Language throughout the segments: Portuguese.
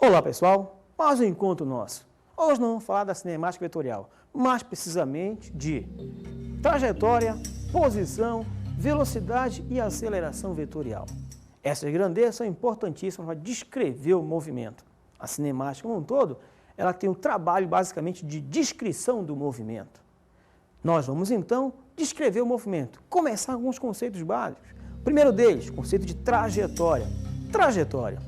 Olá pessoal, mais um encontro nosso. Hoje nós vamos falar da cinemática vetorial, mais precisamente de trajetória, posição, velocidade e aceleração vetorial. Essas grandezas são importantíssimas para descrever o movimento. A cinemática como um todo, ela tem um trabalho basicamente de descrição do movimento. Nós vamos então descrever o movimento, começar com alguns conceitos básicos. O primeiro deles, conceito de trajetória. Trajetória.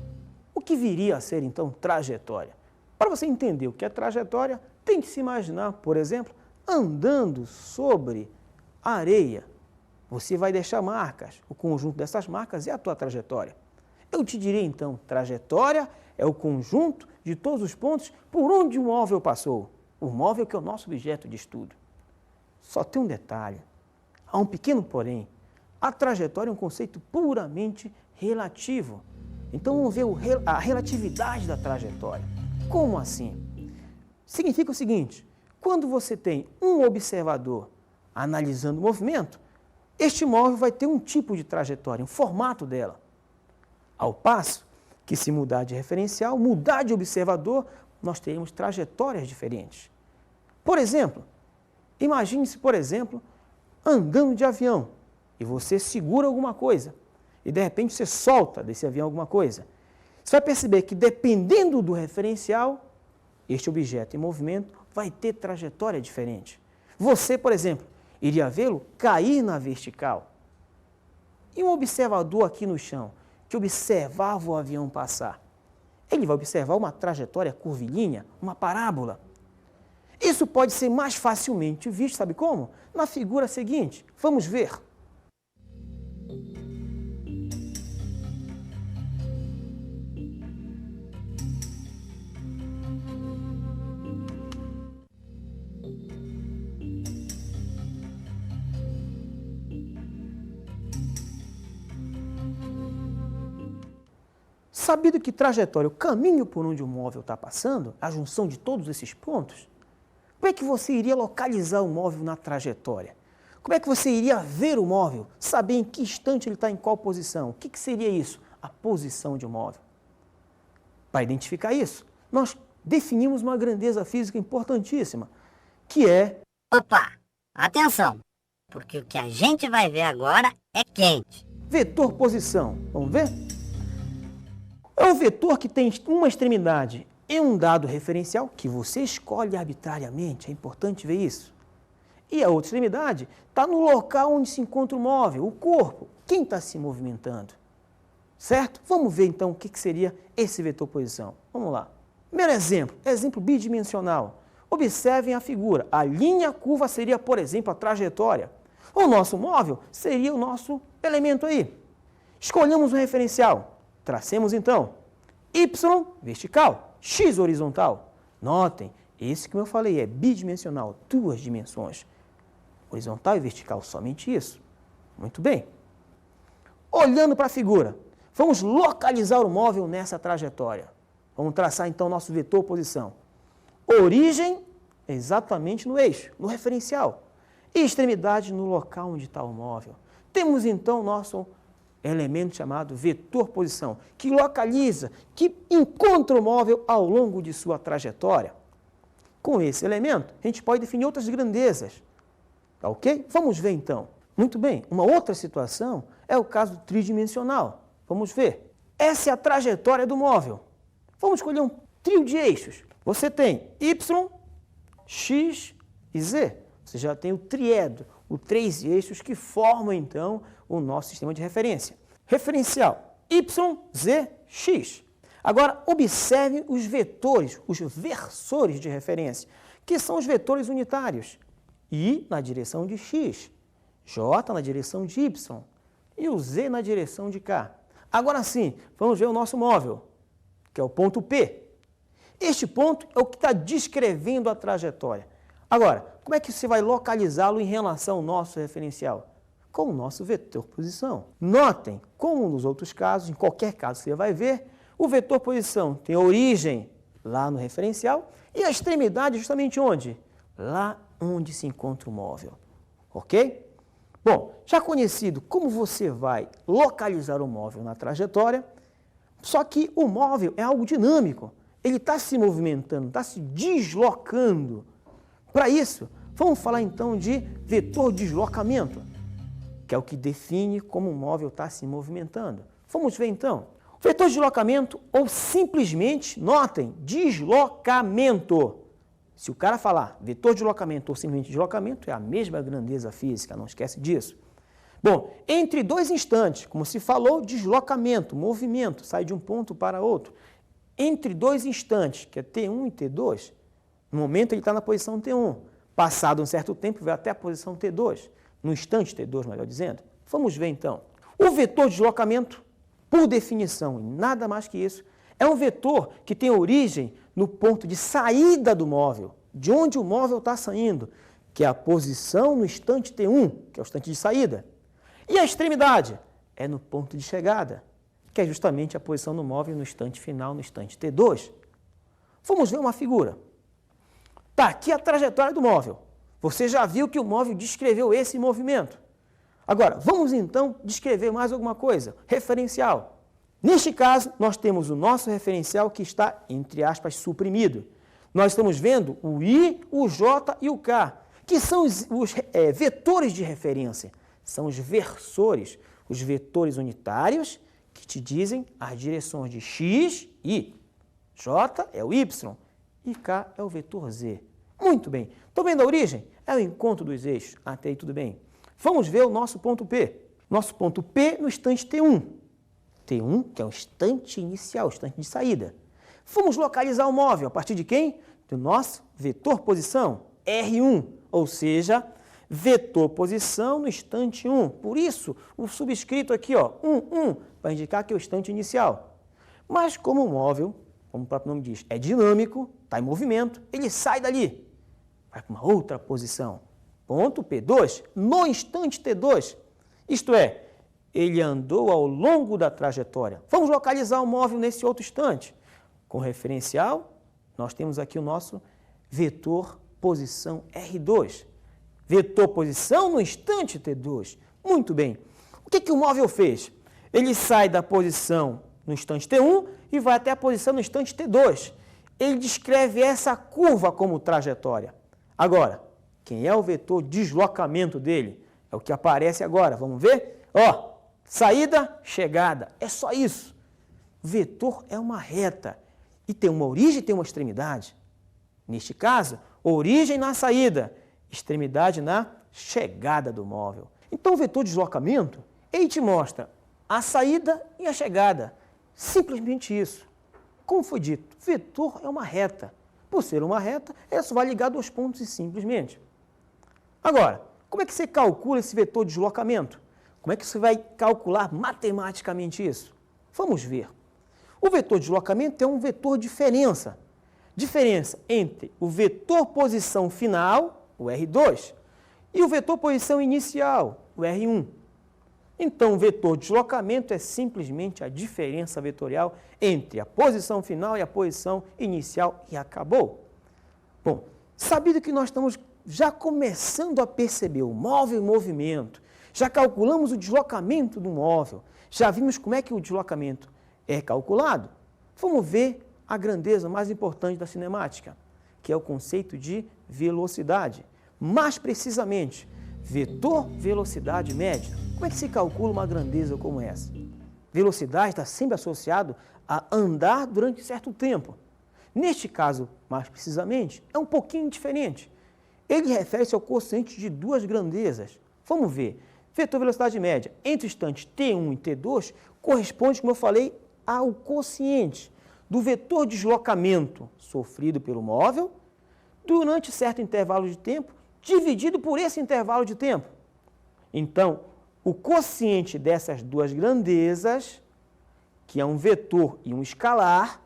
O que viria a ser então trajetória? Para você entender o que é trajetória, tem que se imaginar, por exemplo, andando sobre a areia. Você vai deixar marcas, o conjunto dessas marcas é a tua trajetória. Eu te diria então, trajetória é o conjunto de todos os pontos por onde o móvel passou. O móvel que é o nosso objeto de estudo. Só tem um detalhe, há um pequeno porém. A trajetória é um conceito puramente relativo. Então vamos ver a relatividade da trajetória. Como assim? Significa o seguinte, quando você tem um observador analisando o movimento, este móvel vai ter um tipo de trajetória, um formato dela. Ao passo que se mudar de referencial, mudar de observador, nós teremos trajetórias diferentes. Por exemplo, imagine-se, por exemplo, andando de avião e você segura alguma coisa e de repente você solta desse avião alguma coisa. Você vai perceber que dependendo do referencial, este objeto em movimento vai ter trajetória diferente. Você, por exemplo, iria vê-lo cair na vertical. E um observador aqui no chão, que observava o avião passar, ele vai observar uma trajetória curvilínea, uma parábola. Isso pode ser mais facilmente visto, sabe como? Na figura seguinte, vamos ver. Sabido que trajetória, o caminho por onde o móvel está passando, a junção de todos esses pontos, como é que você iria localizar o móvel na trajetória? Como é que você iria ver o móvel, saber em que instante ele está em qual posição? O que seria isso? A posição de um móvel. Para identificar isso, nós definimos uma grandeza física importantíssima, que é... Opa, atenção, porque o que a gente vai ver agora é quente. Vetor posição. Vamos ver? É um vetor que tem uma extremidade em um dado referencial, que você escolhe arbitrariamente, é importante ver isso. E a outra extremidade está no local onde se encontra o móvel, o corpo, quem está se movimentando. Certo? Vamos ver então o que seria esse vetor posição. Vamos lá. Primeiro exemplo bidimensional. Observem a figura. A linha curva seria, por exemplo, a trajetória. O nosso móvel seria o nosso elemento aí. Escolhemos um referencial. Tracemos então Y vertical, X horizontal. Notem, esse que eu falei é bidimensional, duas dimensões. Horizontal e vertical, somente isso. Muito bem. Olhando para a figura, vamos localizar o móvel nessa trajetória. Vamos traçar então nosso vetor posição. Origem exatamente no eixo, no referencial. E extremidade no local onde está o móvel. Temos então nosso elemento chamado vetor posição, que localiza, que encontra o móvel ao longo de sua trajetória. Com esse elemento, a gente pode definir outras grandezas. Tá ok? Vamos ver então. Muito bem, uma outra situação é o caso tridimensional. Vamos ver. Essa é a trajetória do móvel. Vamos escolher um trio de eixos. Você tem Y, X e Z. Você já tem o triedro, os três eixos que formam então o nosso sistema de referência. Referencial Y, Z, X. Agora, observe os vetores, os versores de referência, que são os vetores unitários. I na direção de X, J na direção de Y e o Z na direção de K. Agora sim, vamos ver o nosso móvel, que é o ponto P. Este ponto é o que está descrevendo a trajetória. Agora, como é que você vai localizá-lo em relação ao nosso referencial? Com o nosso vetor posição. Notem, como nos outros casos, em qualquer caso que você vai ver, o vetor posição tem a origem lá no referencial e a extremidade justamente onde? Lá onde se encontra o móvel. Ok? Bom, já conhecido como você vai localizar o móvel na trajetória, só que o móvel é algo dinâmico. ele está se movimentando, está se deslocando. Para isso, vamos falar então de vetor de deslocamento, que é o que define como o móvel está se movimentando. Vamos ver então. O vetor de deslocamento, ou simplesmente, notem, deslocamento. Se o cara falar vetor de deslocamento ou simplesmente deslocamento, é a mesma grandeza física, não esquece disso. Bom, entre dois instantes, como se falou, deslocamento, movimento, sai de um ponto para outro. Entre dois instantes, que é T1 e T2, no momento ele está na posição T1. Passado um certo tempo, vai até a posição T2. No instante T2, melhor dizendo. Vamos ver então. O vetor de deslocamento, por definição, e nada mais que isso, é um vetor que tem origem no ponto de saída do móvel, de onde o móvel está saindo, que é a posição no instante T1, que é o instante de saída. E a extremidade é no ponto de chegada, que é justamente a posição do móvel no instante final, no instante T2. Vamos ver uma figura. Está aqui a trajetória do móvel. Você já viu que o móvel descreveu esse movimento. Agora, vamos então descrever mais alguma coisa. Referencial. Neste caso, nós temos o nosso referencial que está, entre aspas, suprimido. Nós estamos vendo o I, o J e o K, que são os vetores de referência. São os versores, os vetores unitários que te dizem as direções de X e J é o Y e K é o vetor Z. Muito bem. Estão vendo a origem? É o encontro dos eixos. Até aí tudo bem. Vamos ver o nosso ponto P. Nosso ponto P no instante T1. T1, que é o instante inicial, o instante de saída. Vamos localizar o móvel a partir de quem? Do nosso vetor posição, R1, ou seja, vetor posição no instante 1. Por isso, o subscrito aqui, ó, 1, para indicar que é o instante inicial. Mas como o móvel, como o próprio nome diz, é dinâmico, está em movimento, ele sai dali, vai para uma outra posição. Ponto P2, no instante T2. Isto é, ele andou ao longo da trajetória. Vamos localizar o móvel nesse outro instante. Com referencial, nós temos aqui o nosso vetor posição R2. Vetor posição no instante T2. Muito bem. O que o móvel fez? Ele sai da posição no instante T1 e vai até a posição no instante T2. Ele descreve essa curva como trajetória. Agora, quem é o vetor deslocamento dele? É o que aparece agora. Vamos ver? Ó, saída, chegada. É só isso. Vetor é uma reta. E tem uma origem e tem uma extremidade. Neste caso, origem na saída, extremidade na chegada do móvel. Então, o vetor de deslocamento, ele te mostra a saída e a chegada. Simplesmente isso. Como foi dito, vetor é uma reta. Por ser uma reta, ela só vai ligar dois pontos e simplesmente. Agora, como é que você calcula esse vetor de deslocamento? Como é que você vai calcular matematicamente isso? Vamos ver. O vetor de deslocamento é um vetor diferença. Diferença entre o vetor posição final, o R2, e o vetor posição inicial, o R1. Então, o vetor de deslocamento é simplesmente a diferença vetorial entre a posição final e a posição inicial e acabou. Bom, sabido que nós estamos já começando a perceber o móvel em movimento, já calculamos o deslocamento do móvel, já vimos como é que o deslocamento é calculado, vamos ver a grandeza mais importante da cinemática, que é o conceito de velocidade. Mais precisamente, vetor velocidade média. Como é que se calcula uma grandeza como essa? Velocidade está sempre associado a andar durante certo tempo. Neste caso, mais precisamente, é um pouquinho diferente. Ele refere-se ao quociente de duas grandezas. Vamos ver. Vetor velocidade média entre o instante T1 e T2 corresponde, como eu falei, ao quociente do vetor de deslocamento sofrido pelo móvel durante certo intervalo de tempo, dividido por esse intervalo de tempo. Então, o quociente dessas duas grandezas, que é um vetor e um escalar,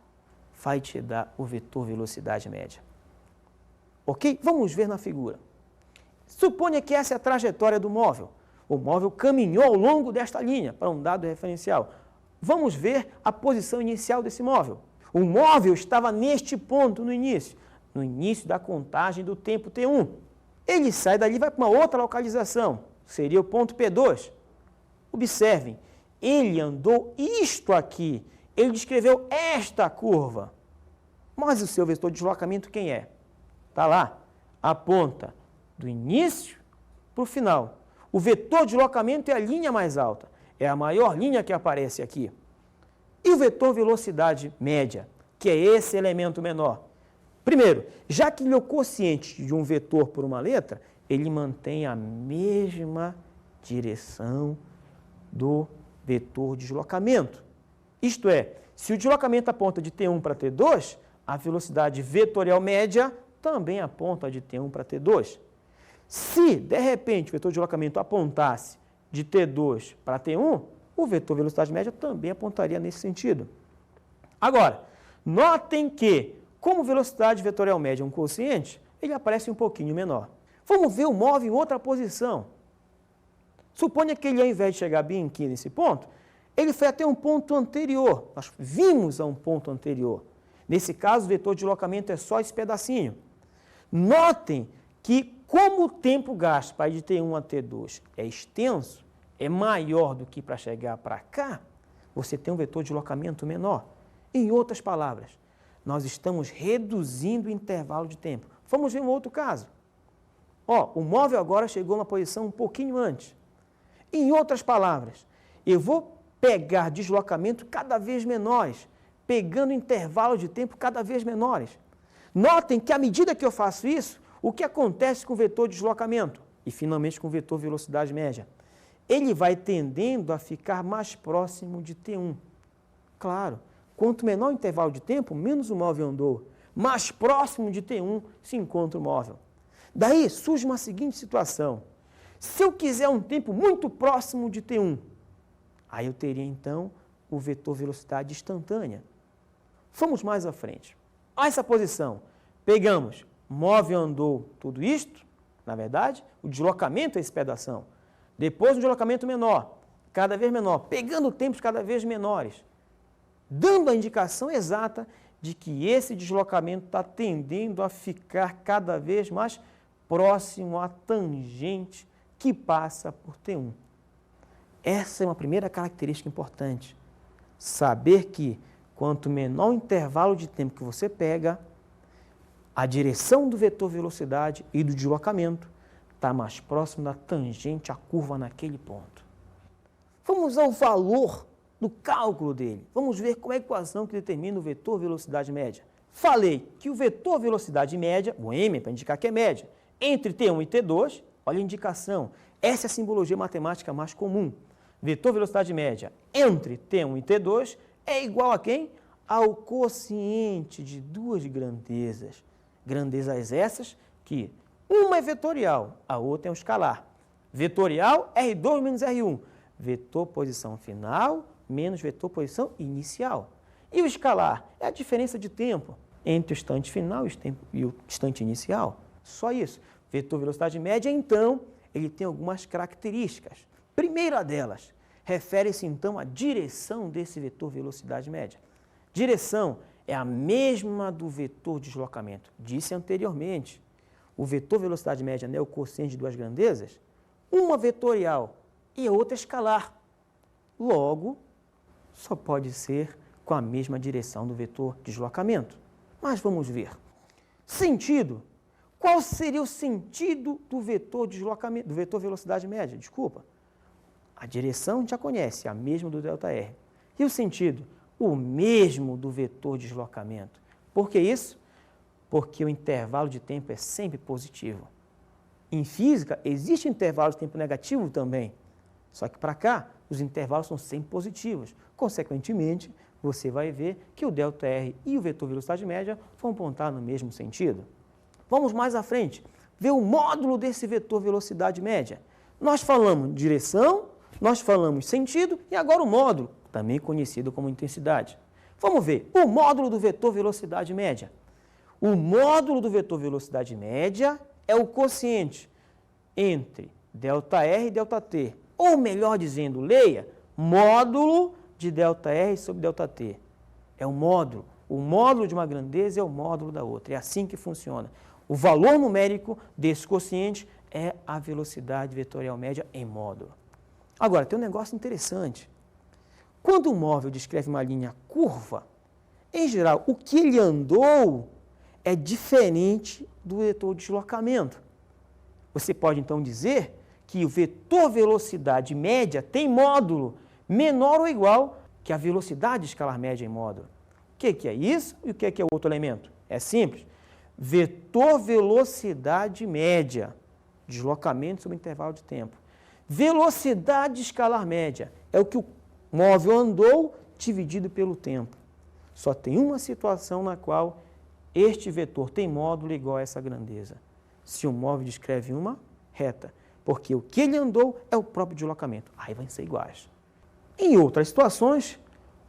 vai te dar o vetor velocidade média. Ok? Vamos ver na figura. Suponha que essa é a trajetória do móvel. O móvel caminhou ao longo desta linha para um dado referencial. Vamos ver a posição inicial desse móvel. O móvel estava neste ponto no início da contagem do tempo T1. Ele sai dali e vai para uma outra localização, seria o ponto P2. Observem, ele andou isto aqui, ele descreveu esta curva. Mas o seu vetor de deslocamento quem é? Está lá, aponta do início para o final. O vetor de deslocamento é a linha mais alta, é a maior linha que aparece aqui. E o vetor velocidade média, que é esse elemento menor? Primeiro, já que ele é o quociente de um vetor por uma letra, ele mantém a mesma direção do vetor de deslocamento. Isto é, se o deslocamento aponta de T1 para T2, a velocidade vetorial média também aponta de T1 para T2. Se, de repente, o vetor de deslocamento apontasse de T2 para T1, o vetor velocidade média também apontaria nesse sentido. Agora, notem que, como velocidade vetorial média é um quociente, ele aparece um pouquinho menor. Vamos ver o móvel em outra posição. Suponha que ele, ao invés de chegar bem aqui nesse ponto, ele foi até um ponto anterior. Nós vimos a um ponto anterior. Nesse caso, o vetor de deslocamento é só esse pedacinho. Notem que, como o tempo gasto para ir de T1 a T2 é extenso, é maior do que para chegar para cá, você tem um vetor de deslocamento menor. Em outras palavras, nós estamos reduzindo o intervalo de tempo. Vamos ver um outro caso. O móvel agora chegou numa posição um pouquinho antes. Em outras palavras, eu vou pegar deslocamento cada vez menores, pegando intervalos de tempo cada vez menores. Notem que, à medida que eu faço isso, o que acontece com o vetor de deslocamento e, finalmente, com o vetor velocidade média? Ele vai tendendo a ficar mais próximo de T1. Claro, quanto menor o intervalo de tempo, menos o móvel andou. Mais próximo de T1 se encontra o móvel. Daí surge uma seguinte situação. Se eu quiser um tempo muito próximo de T1, aí eu teria, então, o vetor velocidade instantânea. Vamos mais à frente. A essa posição, pegamos, móvel andou tudo isto, na verdade, o deslocamento é esse pedação. Depois um deslocamento menor, cada vez menor, pegando tempos cada vez menores, dando a indicação exata de que esse deslocamento está tendendo a ficar cada vez mais próximo à tangente que passa por T1. Essa é uma primeira característica importante. Saber que, quanto menor o intervalo de tempo que você pega, a direção do vetor velocidade e do deslocamento está mais próximo da tangente à curva naquele ponto. Vamos ao valor do cálculo dele. Vamos ver qual é a equação que determina o vetor velocidade média. Falei que o vetor velocidade média, o M, para indicar que é média, entre T1 e T2, olha a indicação, essa é a simbologia matemática mais comum. Vetor velocidade média entre T1 e T2 é igual a quem? Ao quociente de duas grandezas. Grandezas essas que uma é vetorial, a outra é um escalar. Vetorial, R2 menos R1. Vetor posição final menos vetor posição inicial. E o escalar é a diferença de tempo entre o instante final e o instante inicial. Só isso. Vetor velocidade média, então, ele tem algumas características. Primeira delas, refere-se então à direção desse vetor velocidade média. Direção é a mesma do vetor de deslocamento. Disse anteriormente, o vetor velocidade média é o quociente de duas grandezas, uma vetorial e a outra escalar. Logo, só pode ser com a mesma direção do vetor de deslocamento. Mas vamos ver. Sentido. Qual seria o sentido do vetor de deslocamento, do vetor velocidade média? Desculpa. A direção a gente já conhece, a mesma do ΔR. E o sentido? O mesmo do vetor de deslocamento. Por que isso? Porque o intervalo de tempo é sempre positivo. Em física, existe intervalo de tempo negativo também. Só que para cá, os intervalos são sempre positivos. Consequentemente, você vai ver que o ΔR e o vetor velocidade média vão apontar no mesmo sentido. Vamos mais à frente, ver o módulo desse vetor velocidade média. Nós falamos direção, nós falamos sentido e agora o módulo, também conhecido como intensidade. Vamos ver o módulo do vetor velocidade média. O módulo do vetor velocidade média é o quociente entre ΔR e ΔT. Ou melhor dizendo, leia, módulo de ΔR sobre ΔT. É o módulo. O módulo de uma grandeza é o módulo da outra. É assim que funciona. O valor numérico desse quociente é a velocidade vetorial média em módulo. Agora, tem um negócio interessante. Quando o móvel descreve uma linha curva, Em geral, o que ele andou é diferente do vetor deslocamento. Você pode, então, dizer que o vetor velocidade média tem módulo menor ou igual que a velocidade escalar média em módulo. O que é isso e o que é o outro elemento? É simples. Vetor velocidade média, deslocamento sobre intervalo de tempo. Velocidade escalar média é o que o móvel andou dividido pelo tempo. Só tem uma situação na qual este vetor tem módulo igual a essa grandeza. Se o móvel descreve uma reta, porque o que ele andou é o próprio deslocamento. Aí vai ser iguais. Em outras situações,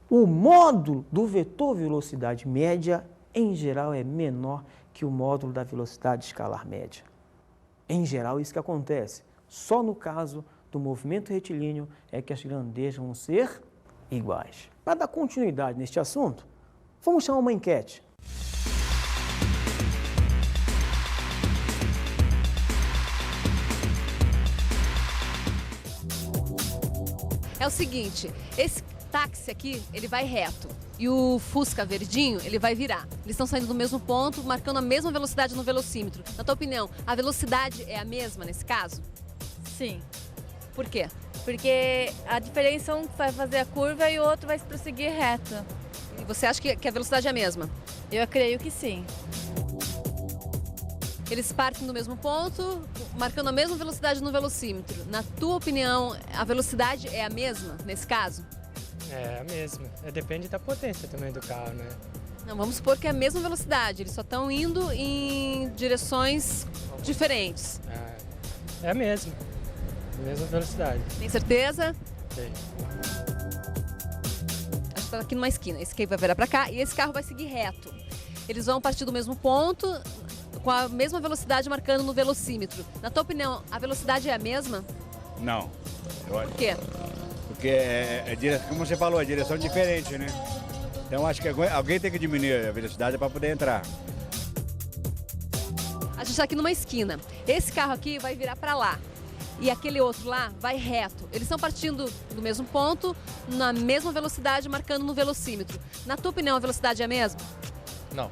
o módulo do vetor velocidade média, em geral, é menor que o módulo da velocidade escalar média. Em geral, isso que acontece. Só no caso do movimento retilíneo é que as grandezas vão ser iguais. Para dar continuidade neste assunto, vamos chamar uma enquete. É o seguinte, esse táxi aqui, ele vai reto. E o Fusca verdinho, ele vai virar. Eles estão saindo do mesmo ponto, marcando a mesma velocidade no velocímetro. Na tua opinião, a velocidade é a mesma nesse caso? Sim, Por quê? porque a diferença um vai fazer a curva e o outro vai prosseguir reto. E você acha que a velocidade é a mesma? Eu creio que sim. Eles partem do mesmo ponto, marcando a mesma velocidade no velocímetro. Na tua opinião, a velocidade é a mesma nesse caso? É a mesma. Depende da potência também do carro, né? Não, vamos supor que é a mesma velocidade, eles só estão indo em direções diferentes. É a mesma. Mesma velocidade. Tem certeza? Sei. A gente tá aqui numa esquina, esse aqui vai virar pra cá e esse carro vai seguir reto. Eles vão partir do mesmo ponto, com a mesma velocidade marcando no velocímetro. Na tua opinião, a velocidade é a mesma? Não. Por quê? Porque, como você falou, é direção diferente, né? Então acho que alguém tem que diminuir a velocidade para poder entrar. A gente está aqui numa esquina. Esse carro aqui vai virar para lá e aquele outro lá vai reto. Eles estão partindo do mesmo ponto, na mesma velocidade, marcando no velocímetro. Na tua opinião, a velocidade é a mesma? Não,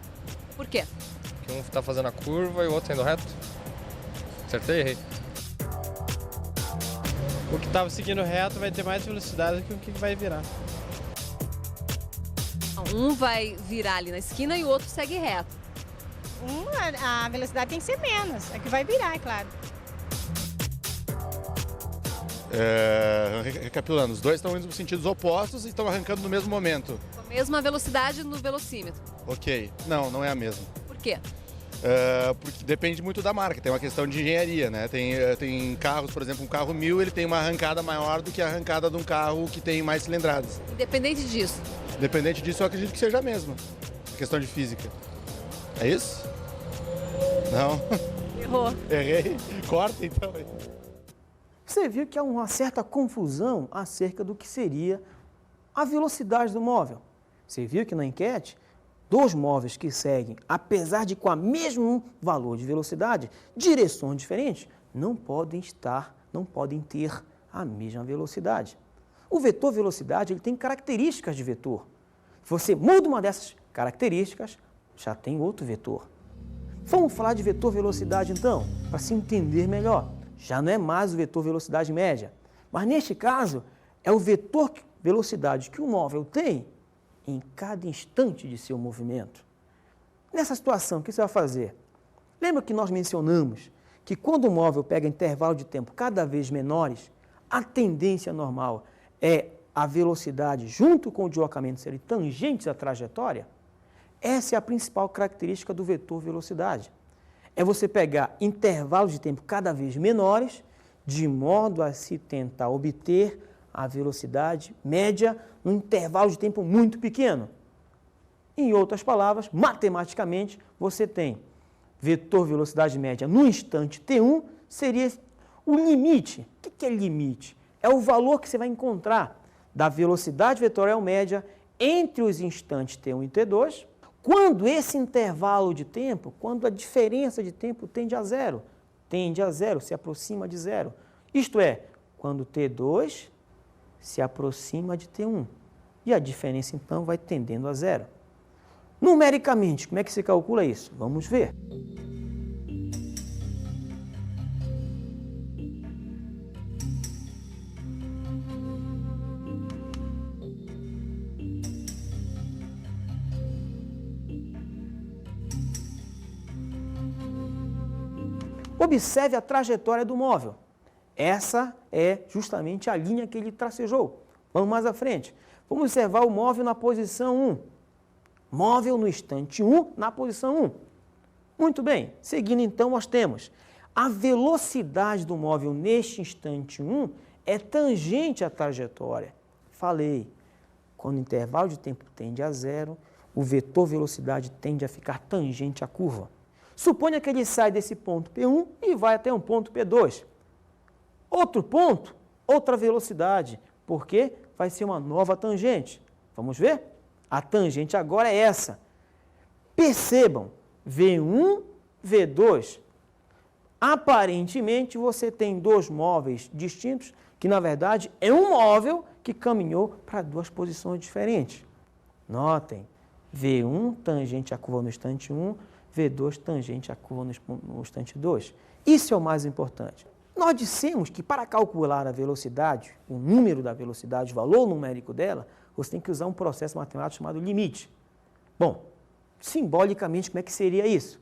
Por quê? porque um tá fazendo a curva e o outro indo reto. Acertei, errei. O que estava seguindo reto vai ter mais velocidade que o que vai virar. Um vai virar ali na esquina e o outro segue reto. A velocidade tem que ser menos, é que vai virar, é claro. Recapitulando, os dois estão indo em sentidos opostos e estão arrancando no mesmo momento. Com a mesma velocidade no velocímetro. Ok. Não é a mesma. Por quê? Porque depende muito da marca, tem uma questão de engenharia, né? Tem carros, por exemplo, um carro 1000, ele tem uma arrancada maior do que a arrancada de um carro que tem mais cilindradas. Independente disso. Independente disso, eu acredito que seja a mesma. Questão de física. É isso? Não? Errou. Errei? Corta então. Você viu que há uma certa confusão acerca do que seria a velocidade do móvel. Você viu que na enquete, dois móveis que seguem, apesar de com o mesmo valor de velocidade, direções diferentes, não podem ter a mesma velocidade. O vetor velocidade ele tem características de vetor. Se você muda uma dessas características, já tem outro vetor. Vamos falar de vetor velocidade então, para se entender melhor. Já não é mais o vetor velocidade média, mas neste caso é o vetor velocidade que o móvel tem em cada instante de seu movimento. Nessa situação, o que você vai fazer? Lembra que nós mencionamos que quando o móvel pega intervalo de tempo cada vez menores, a tendência normal é a velocidade junto com o deslocamento serem tangentes à trajetória? Essa é a principal característica do vetor velocidade. É você pegar intervalos de tempo cada vez menores, de modo a se tentar obter a velocidade média num intervalo de tempo muito pequeno. Em outras palavras, matematicamente, você tem vetor velocidade média no instante t1, seria o limite. O que é limite? É o valor que você vai encontrar da velocidade vetorial média entre os instantes t1 e t2, quando esse intervalo de tempo, quando a diferença de tempo tende a zero, se aproxima de zero. Isto é, quando t2 se aproxima de t1. E a diferença, então, vai tendendo a zero. Numericamente, como é que se calcula isso? Vamos ver. Observe a trajetória do móvel. Essa é justamente a linha que ele tracejou. Vamos mais à frente. Vamos observar o móvel na posição 1. Móvel no instante 1, na posição 1. Muito bem. Seguindo, então, nós temos a velocidade do móvel neste instante 1 é tangente à trajetória. Falei, quando o intervalo de tempo tende a zero, o vetor velocidade tende a ficar tangente à curva. Suponha que ele sai desse ponto P1 e vai até um ponto P2. Outro ponto, outra velocidade, porque vai ser uma nova tangente. Vamos ver? A tangente agora é essa. Percebam, V1, V2. Aparentemente, você tem dois móveis distintos, que na verdade é um móvel que caminhou para duas posições diferentes. Notem, V1 tangente à curva no instante 1, V2 tangente à curva no instante 2. Isso é o mais importante. Nós dissemos que para calcular a velocidade, o número da velocidade, o valor numérico dela, você tem que usar um processo matemático chamado limite. Bom, simbolicamente, como é que seria isso?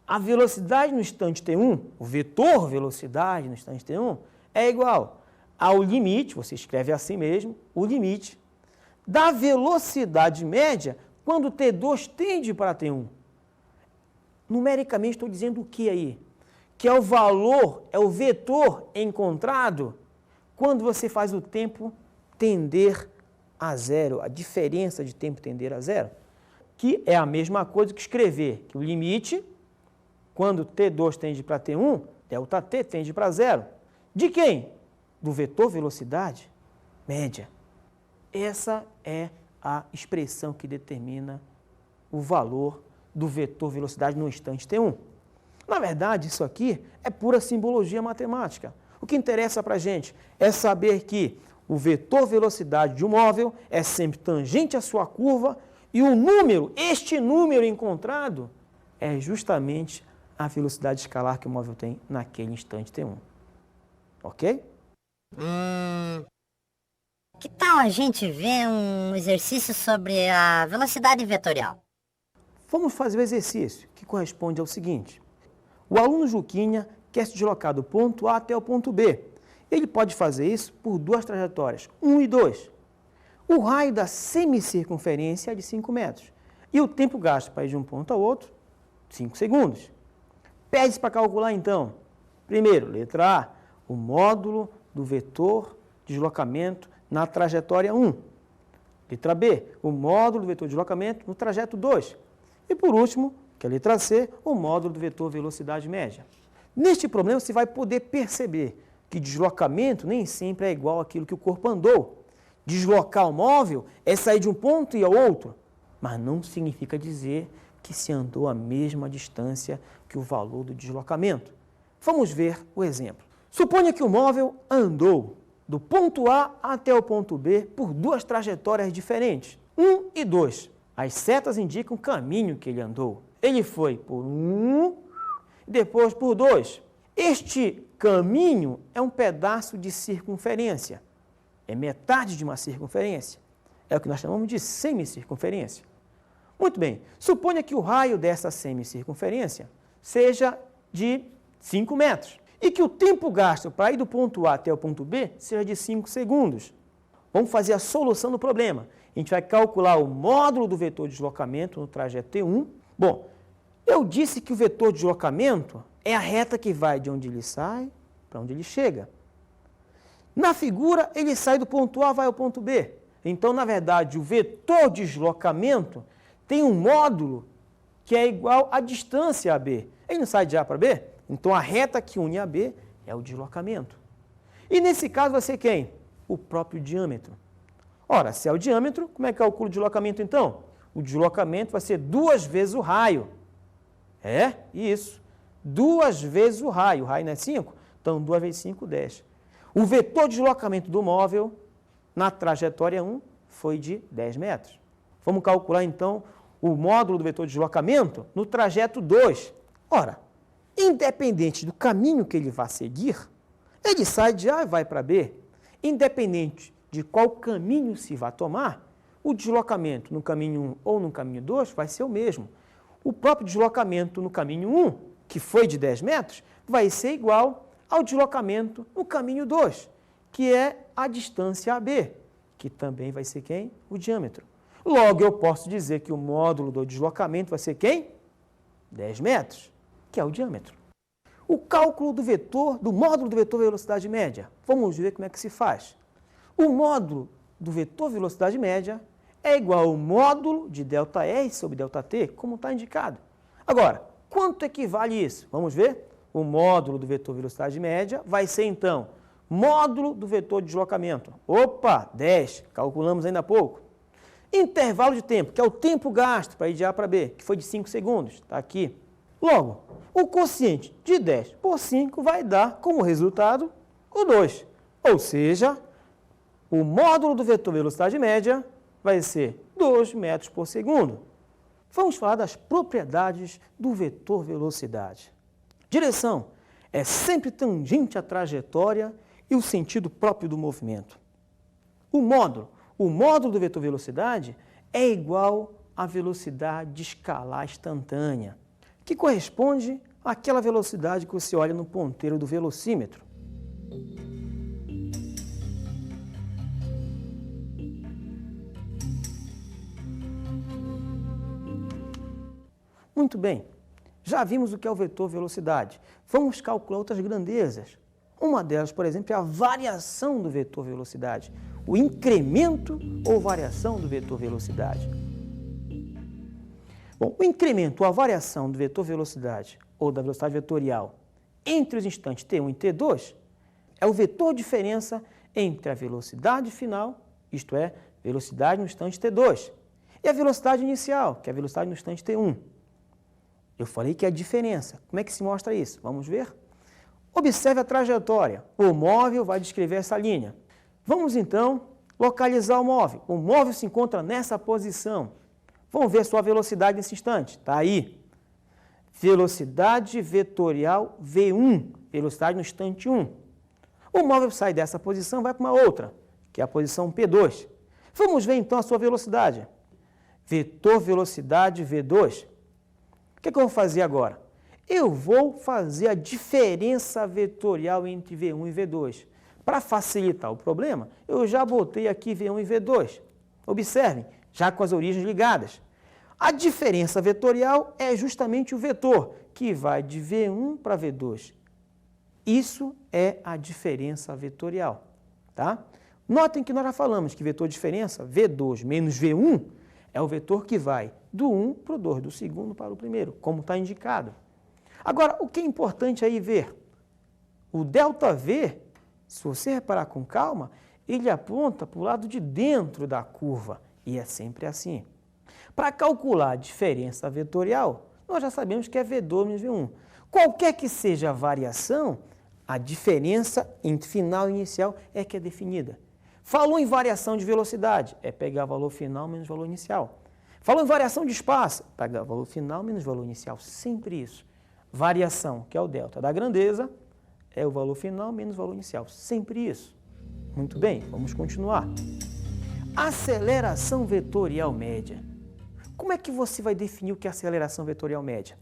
A velocidade no instante T1, o vetor velocidade no instante T1, é igual ao limite, você escreve assim mesmo, o limite da velocidade média quando T2 tende para T1. Numericamente, estou dizendo o que aí? Que é o valor, é o vetor encontrado quando você faz o tempo tender a zero, a diferença de tempo tender a zero, que é a mesma coisa que escrever que o limite, quando T2 tende para T1, ΔT tende para zero. De quem? Do vetor velocidade média. Essa é a expressão que determina o valor do vetor velocidade no instante T1. Na verdade, isso aqui é pura simbologia matemática. O que interessa para a gente é saber que o vetor velocidade de um móvel é sempre tangente à sua curva e o número, este número encontrado, é justamente a velocidade escalar que o móvel tem naquele instante T1. Ok? Que tal a gente ver um exercício sobre a velocidade vetorial? Vamos fazer o exercício, que corresponde ao seguinte. O aluno Juquinha quer se deslocar do ponto A até o ponto B. Ele pode fazer isso por duas trajetórias, 1 e 2. O raio da semicircunferência é de 5 metros. E o tempo gasto para ir de um ponto ao outro, 5 segundos. Pede-se para calcular, então, primeiro, letra A, o módulo do vetor de deslocamento na trajetória 1. Letra B, o módulo do vetor de deslocamento no trajeto 2. E, por último, que é a letra C, o módulo do vetor velocidade média. Neste problema, você vai poder perceber que deslocamento nem sempre é igual àquilo que o corpo andou. Deslocar o móvel é sair de um ponto e ao outro, mas não significa dizer que se andou a mesma distância que o valor do deslocamento. Vamos ver o exemplo. Suponha que o móvel andou do ponto A até o ponto B por duas trajetórias diferentes, 1 e 2. As setas indicam o caminho que ele andou. Ele foi por 1 e depois por 2. Este caminho é um pedaço de circunferência. É metade de uma circunferência. É o que nós chamamos de semicircunferência. Muito bem. Suponha que o raio dessa semicircunferência seja de 5 metros e que o tempo gasto para ir do ponto A até o ponto B seja de 5 segundos. Vamos fazer a solução do problema. A gente vai calcular o módulo do vetor de deslocamento no trajeto T1. Bom, eu disse que o vetor de deslocamento é a reta que vai de onde ele sai para onde ele chega. Na figura, ele sai do ponto A, vai ao ponto B. Então, na verdade, o vetor de deslocamento tem um módulo que é igual à distância AB. Ele não sai de A para B? Então, a reta que une a B é o deslocamento. E nesse caso vai ser quem? O próprio diâmetro. Ora, se é o diâmetro, como é que calcula o deslocamento então? O deslocamento vai ser 2 vezes o raio. É, isso. 2 vezes o raio. O raio não é 5? Então, 2 vezes 5, 10. O vetor de deslocamento do móvel na trajetória 1 foi de 10 metros. Vamos calcular então o módulo do vetor de deslocamento no trajeto 2. Ora, independente do caminho que ele vá seguir, ele sai de A e vai para B. Independente de qual caminho se vai tomar, o deslocamento no caminho 1 ou no caminho 2 vai ser o mesmo. O próprio deslocamento no caminho 1, que foi de 10 metros, vai ser igual ao deslocamento no caminho 2, que é a distância AB, que também vai ser quem? O diâmetro. Logo, eu posso dizer que o módulo do deslocamento vai ser quem? 10 metros, que é o diâmetro. O cálculo do vetor, do módulo do vetor velocidade média. Vamos ver como é que se faz. O módulo do vetor velocidade média é igual ao módulo de ΔR sobre ΔT, como está indicado. Agora, quanto equivale isso? Vamos ver? O módulo do vetor velocidade média vai ser, então, módulo do vetor de deslocamento. Opa, 10, calculamos ainda há pouco. Intervalo de tempo, que é o tempo gasto para ir de A para B, que foi de 5 segundos, está aqui. Logo, o quociente de 10 por 5 vai dar, como resultado, o 2. Ou seja, o módulo do vetor velocidade média vai ser 2 metros por segundo. Vamos falar das propriedades do vetor velocidade. Direção é sempre tangente à trajetória e o sentido próprio do movimento. O módulo do vetor velocidade é igual à velocidade escalar instantânea, que corresponde àquela velocidade que você olha no ponteiro do velocímetro. Muito bem, já vimos o que é o vetor velocidade. Vamos calcular outras grandezas. Uma delas, por exemplo, é a variação do vetor velocidade, o incremento ou variação do vetor velocidade. Bom, o incremento ou a variação do vetor velocidade ou da velocidade vetorial entre os instantes T1 e T2 é o vetor diferença entre a velocidade final, isto é, velocidade no instante T2, e a velocidade inicial, que é a velocidade no instante T1. Eu falei que é a diferença. Como é que se mostra isso? Vamos ver? Observe a trajetória. O móvel vai descrever essa linha. Vamos, então, localizar o móvel. O móvel se encontra nessa posição. Vamos ver sua velocidade nesse instante. Está aí. Velocidade vetorial V1, velocidade no instante 1. O móvel sai dessa posição e vai para uma outra, que é a posição P2. Vamos ver, então, a sua velocidade. Vetor velocidade V2. O que eu vou fazer agora? Eu vou fazer a diferença vetorial entre V1 e V2. Para facilitar o problema, eu já botei aqui V1 e V2. Observem, já com as origens ligadas. A diferença vetorial é justamente o vetor, que vai de V1 para V2. Isso é a diferença vetorial. Tá? Notem que nós já falamos que vetor de diferença, V2 menos V1, é o vetor que vai do 1 para o 2, do segundo para o primeiro, como está indicado. Agora, o que é importante aí ver? O ΔV, se você reparar com calma, ele aponta para o lado de dentro da curva, e é sempre assim. Para calcular a diferença vetorial, nós já sabemos que é V2 menos V1. Qualquer que seja a variação, a diferença entre final e inicial é que é definida. Falou em variação de velocidade, é pegar valor final menos valor inicial. Falou em variação de espaço, pegar valor final menos valor inicial, sempre isso. Variação, que é o delta da grandeza, é o valor final menos valor inicial, sempre isso. Muito bem, vamos continuar. Aceleração vetorial média. Como é que você vai definir o que é aceleração vetorial média?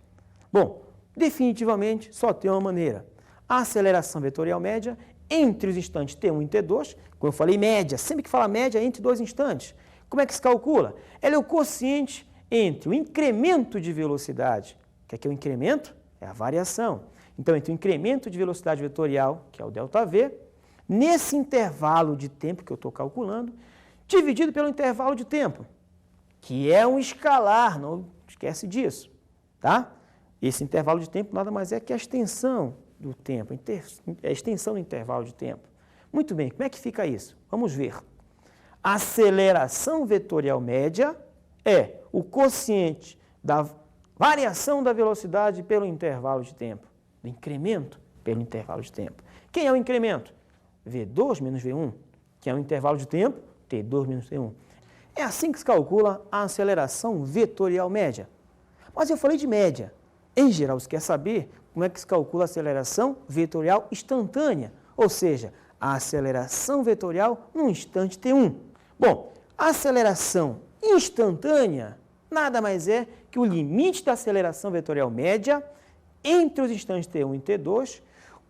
Bom, definitivamente só tem uma maneira. A aceleração vetorial média entre os instantes T1 e T2, como eu falei, média, sempre que fala média, entre dois instantes. Como é que se calcula? Ela é o quociente entre o incremento de velocidade, que aqui é o incremento, é a variação. Então, entre o incremento de velocidade vetorial, que é o ΔV, nesse intervalo de tempo que eu estou calculando, dividido pelo intervalo de tempo, que é um escalar, não esquece disso, tá? Esse intervalo de tempo nada mais é que a extensão do tempo, a extensão do intervalo de tempo. Muito bem, como é que fica isso? Vamos ver. A aceleração vetorial média é o quociente da variação da velocidade pelo intervalo de tempo, do incremento pelo intervalo de tempo. Quem é o incremento? V2 menos V1. Quem é o intervalo de tempo? T2 menos T1. É assim que se calcula a aceleração vetorial média. Mas eu falei de média. Em geral, você quer saber como é que se calcula a aceleração vetorial instantânea, ou seja, a aceleração vetorial num instante t1. Bom, a aceleração instantânea nada mais é que o limite da aceleração vetorial média entre os instantes t1 e t2,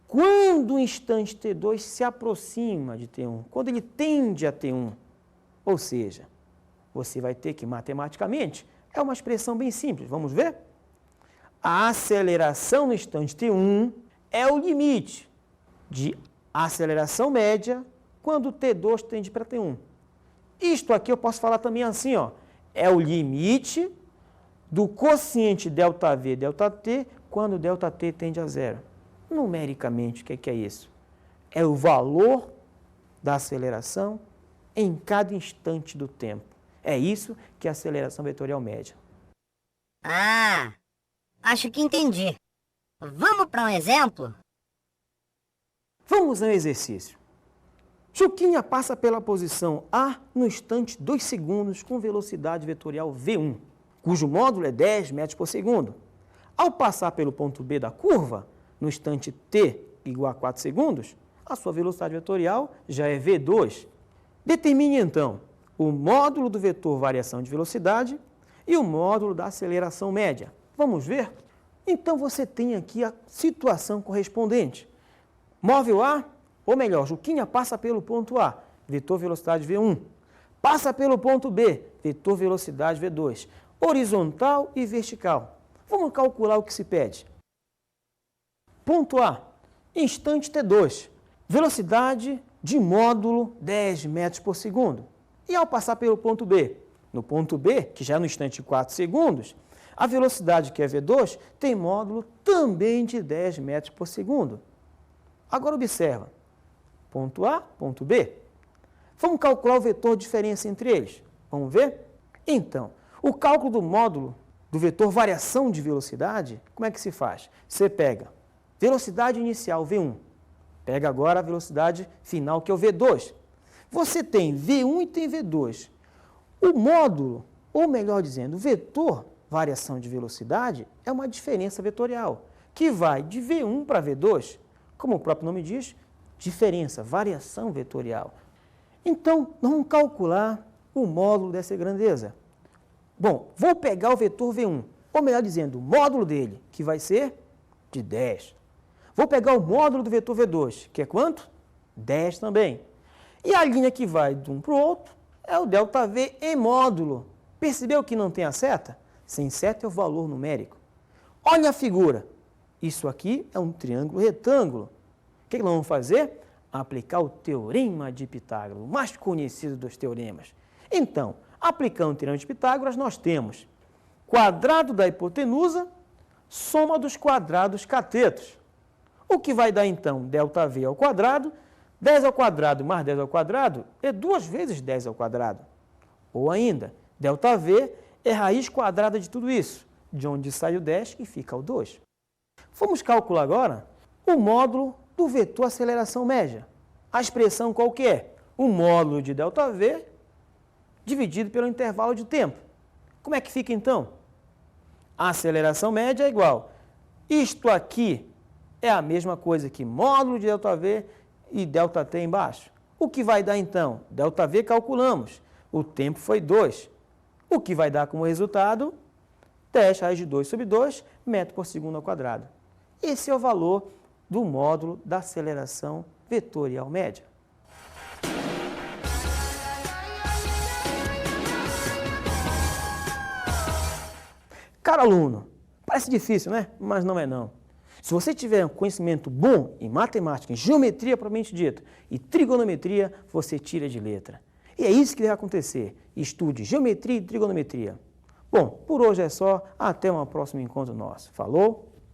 quando o instante t2 se aproxima de t1, quando ele tende a t1. Ou seja, você vai ter que, matematicamente, é uma expressão bem simples, vamos ver? A aceleração no instante t1 é o limite de aceleração média quando t2 tende para t1. Isto aqui eu posso falar também assim, ó, é o limite do quociente ΔV, ΔT, quando ΔT tende a zero. Numericamente, o que é isso? É o valor da aceleração em cada instante do tempo. É isso que é a aceleração vetorial média. Ah, acho que entendi. Vamos para um exemplo? Vamos ao exercício. Juquinha passa pela posição A no instante 2 segundos com velocidade vetorial V1, cujo módulo é 10 metros por segundo. Ao passar pelo ponto B da curva, no instante T igual a 4 segundos, a sua velocidade vetorial já é V2. Determine, então, o módulo do vetor variação de velocidade e o módulo da aceleração média. Vamos ver? Então, você tem aqui a situação correspondente. Móvel A, ou melhor, Juquinha passa pelo ponto A, vetor velocidade V1. Passa pelo ponto B, vetor velocidade V2. Horizontal e vertical. Vamos calcular o que se pede. Ponto A, instante T2. Velocidade de módulo 10 metros por segundo. E ao passar pelo ponto B, no ponto B, que já é no instante 4 segundos, a velocidade, que é V2, tem módulo também de 10 metros por segundo. Agora observa, ponto A, ponto B. Vamos calcular o vetor de diferença entre eles. Vamos ver? Então, o cálculo do módulo do vetor variação de velocidade, como é que se faz? Você pega velocidade inicial, V1. Pega agora a velocidade final, que é o V2. Você tem V1 e tem V2. O módulo, ou melhor dizendo, o vetor variação de velocidade é uma diferença vetorial, que vai de V1 para V2. Como o próprio nome diz, diferença, variação vetorial. Então, nós vamos calcular o módulo dessa grandeza. Bom, vou pegar o vetor V1, ou melhor dizendo, o módulo dele, que vai ser de 10. Vou pegar o módulo do vetor V2, que é quanto? 10 também. E a linha que vai de um para o outro é o ΔV em módulo. Percebeu que não tem a seta? Sem seta é o valor numérico. Olha a figura. Isso aqui é um triângulo retângulo. O que nós vamos fazer? Aplicar o teorema de Pitágoras, o mais conhecido dos teoremas. Então, aplicando o teorema de Pitágoras, nós temos quadrado da hipotenusa, soma dos quadrados catetos. O que vai dar, então, ΔV ao quadrado, 10 ao quadrado mais 10 ao quadrado é 2 vezes 10 ao quadrado. Ou ainda, ΔV é raiz quadrada de tudo isso, de onde sai o 10 e fica o 2. Vamos calcular agora o módulo do vetor aceleração média. A expressão qual que é? O módulo de ΔV dividido pelo intervalo de tempo. Como é que fica então? A aceleração média é igual. Isto aqui é a mesma coisa que módulo de ΔV e ΔT embaixo. O que vai dar então? ΔV calculamos. O tempo foi 2. O que vai dar como resultado? 10 raiz de 2 sobre 2 metro por segundo ao quadrado. Esse é o valor do módulo da aceleração vetorial média. Caro aluno, parece difícil, né? Mas não é não. Se você tiver um conhecimento bom em matemática, em geometria propriamente dita, e trigonometria, você tira de letra. E é isso que deve acontecer. Estude geometria e trigonometria. Bom, por hoje é só. Até um próximo encontro nosso. Falou?